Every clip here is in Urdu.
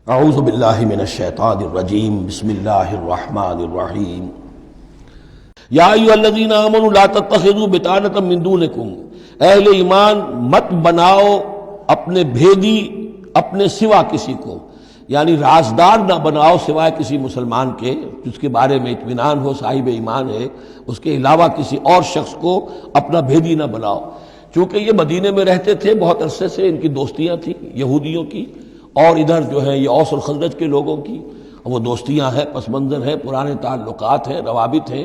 اعوذ باللہ من الشیطان الرجیم بسم اللہ الرحمن الرحیم یا ایھا الذین آمنوا لا تتخذوا بطانۃ من دونکم، اہل ایمان مت بناؤ اپنے بھیدی اپنے سوا کسی کو، یعنی رازدار نہ بناؤ سوائے کسی مسلمان کے جس کے بارے میں اطمینان ہو، صاحب ایمان ہے، اس کے علاوہ کسی اور شخص کو اپنا بھیدی نہ بناؤ۔ چونکہ یہ مدینے میں رہتے تھے بہت عرصے سے، ان کی دوستیاں تھیں یہودیوں کی، اور ادھر جو ہے یہ اوس اور خزرج کے لوگوں کی، وہ دوستیاں ہیں، پس منظر ہے، پرانے تعلقات ہیں، روابط ہیں،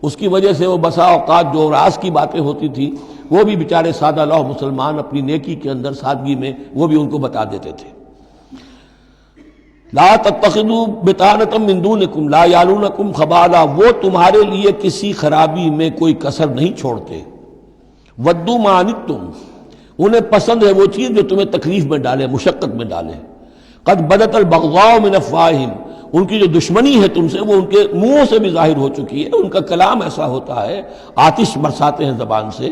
اس کی وجہ سے وہ بسا اوقات جو راز کی باتیں ہوتی تھی وہ بھی بیچارے سادہ لوح مسلمان اپنی نیکی کے اندر سادگی میں وہ بھی ان کو بتا دیتے تھے۔ لا تتخذوا بطانۃ من دونکم لا یالونکم خبالا، وہ تمہارے لیے کسی خرابی میں کوئی کسر نہیں چھوڑتے۔ ودوا ما عنتم، انہیں پسند ہے وہ چیز جو تمہیں تکلیف میں ڈالے، مشقت میں ڈالے۔ قد بدت البغضاء من افواہہم، ان کی جو دشمنی ہے تم سے وہ ان کے منہوں سے بھی ظاہر ہو چکی ہے، ان کا کلام ایسا ہوتا ہے، آتش برساتے ہیں زبان سے۔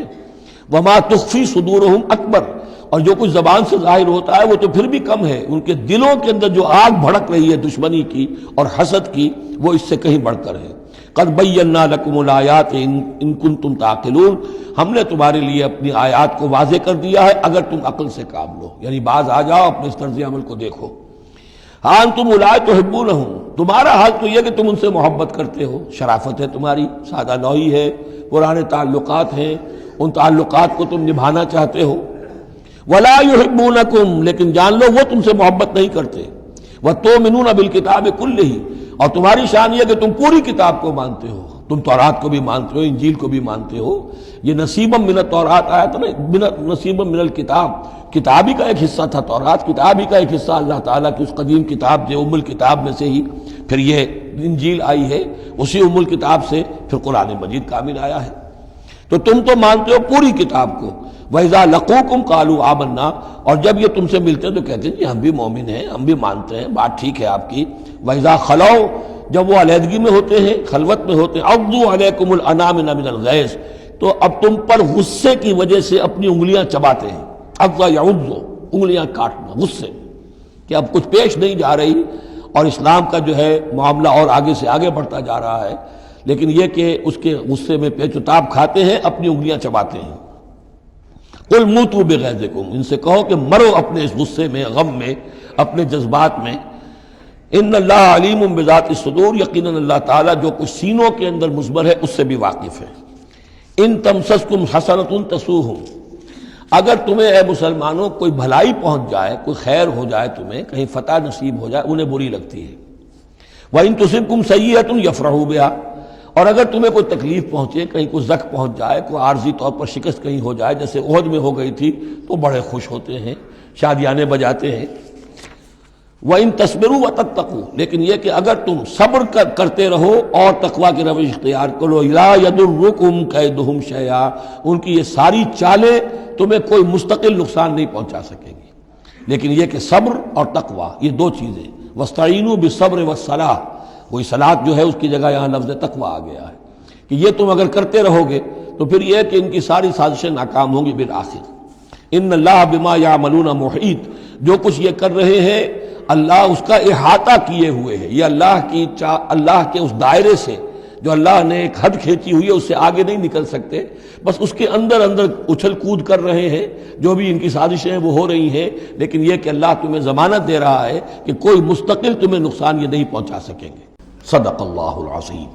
وما تخفی صدورہم اکبر، اور جو کچھ زبان سے ظاہر ہوتا ہے وہ تو پھر بھی کم ہے، ان کے دلوں کے اندر جو آگ بھڑک رہی ہے دشمنی کی اور حسد کی وہ اس سے کہیں بڑھ کر ہے۔ قد بینا لکم الآیات ان کنتم تعقلون، ہم نے تمہارے لیے اپنی آیات کو واضح کر دیا ہے اگر تم عقل سے کام لو، یعنی باز آ جاؤ، اپنے اس طرز عمل کو دیکھو۔ ہاں انتم اولئک تحبونہم، تمہارا حال تو یہ کہ تم ان سے محبت کرتے ہو، شرافت ہے تمہاری، سادہ لوحی ہے، پرانے تعلقات ہیں، ان تعلقات کو تم نبھانا چاہتے ہو۔ ولا یحبونکم، لیکن جان لو وہ تم سے محبت نہیں کرتے۔ وتؤمنون بالکتاب کلہ، اور تمہاری شان یہ کہ تم پوری کتاب کو مانتے ہو، تم تورات کو بھی مانتے ہو، انجیل کو بھی مانتے ہو۔ یہ نصیبا من التورات آیا تھا نا، نصیبا من الکتاب، کتاب ہی کا ایک حصہ تھا تورات، کتاب ہی کا ایک حصہ اللہ تعالیٰ کی اس قدیم کتاب جو ام الکتاب میں سے ہی پھر یہ انجیل آئی ہے، اسی ام الکتاب سے پھر قرآن مجید کامل آیا ہے۔ تو تم تو مانتے ہو پوری کتاب کو۔ وَإِذَا لَقُوكُمْ قَالُوا آمَنَّا، اور جب یہ تم سے ملتے ہیں تو کہتے ہیں جی ہم بھی مومن ہیں، ہم بھی مانتے ہیں، بات ٹھیک ہے آپ کی۔ وَإِذَا خَلَوْا، جب وہ علیحدگی میں ہوتے ہیں، خلوت میں ہوتے ہیں، عَضُّوا عَلَيْكُمُ الْأَنَامِلَ مِنَ الْغَيْظِ، تو اب تم پر غصے کی وجہ سے اپنی انگلیاں چباتے ہیں۔ عَضَّ يَعُضُّ، انگلیاں کاٹنا، غصے کہ اب کچھ پیش نہیں جا رہی اور اسلام کا جو ہے معاملہ اور آگے سے آگے بڑھتا جا رہا ہے، لیکن یہ کہ اس کے غصے میں پیچ و تاب کھاتے ہیں، اپنی انگلیاں چباتے ہیں۔ قل موتوا بغیظکم، ان سے کہو کہ مرو اپنے اس غصے میں، غم میں، اپنے جذبات میں۔ ان اللہ علیم بذات الصدور، یقیناً اللہ تعالیٰ جو کچھ سینوں کے اندر مضمر ہے اس سے بھی واقف ہے۔ ان تمسسکم حسنۃ تسؤہم، اگر تمہیں اے مسلمانوں کوئی بھلائی پہنچ جائے، کوئی خیر ہو جائے، تمہیں کہیں فتح نصیب ہو جائے، انہیں بری لگتی ہے۔ وَإِن تُصِبْكُمْ سَیِّئَةٌ یفرحوا بِہَا، اور اگر تمہیں کوئی تکلیف پہنچے، کہیں کوئی زخم پہنچ جائے، کوئی عارضی طور پر شکست کہیں ہو جائے، جیسے احد میں ہو گئی تھی، تو بڑے خوش ہوتے ہیں، شادیانے بجاتے ہیں۔ وَإِن تَصْبِرُوا وَتَتَّقُوا، لیکن یہ کہ اگر تم صبر کرتے رہو اور تقویٰ کی روش اختیار کرو، لَا يَضُرُّكُمْ كَيْدُهُمْ شَيْئًا، ان کی یہ ساری چالیں تمہیں کوئی مستقل نقصان نہیں پہنچا سکیں گی۔ لیکن یہ کہ صبر اور تقویٰ یہ دو چیزیں، وَاسْتَعِینُوا بِالصَّبْرِ وَالصَّلَاةِ، وہی صلاۃ جو ہے اس کی جگہ یہاں لفظ تقویٰ آ گیا ہے کہ یہ تم اگر کرتے رہو گے تو پھر یہ کہ ان کی ساری سازشیں ناکام ہوں گی بالآخر۔ ان اللہ بما یعملون محیط، جو کچھ یہ کر رہے ہیں اللہ اس کا احاطہ کیے ہوئے ہے، یہ اللہ کے اس دائرے سے جو اللہ نے ایک حد کھینچی ہوئی ہے اس سے آگے نہیں نکل سکتے، بس اس کے اندر اندر اچھل کود کر رہے ہیں، جو بھی ان کی سازشیں وہ ہو رہی ہیں، لیکن یہ کہ اللہ تمہیں ضمانت دے رہا ہے کہ کوئی مستقل تمہیں نقصان یہ نہیں پہنچا سکیں گے۔ صدق اللہ العظیم۔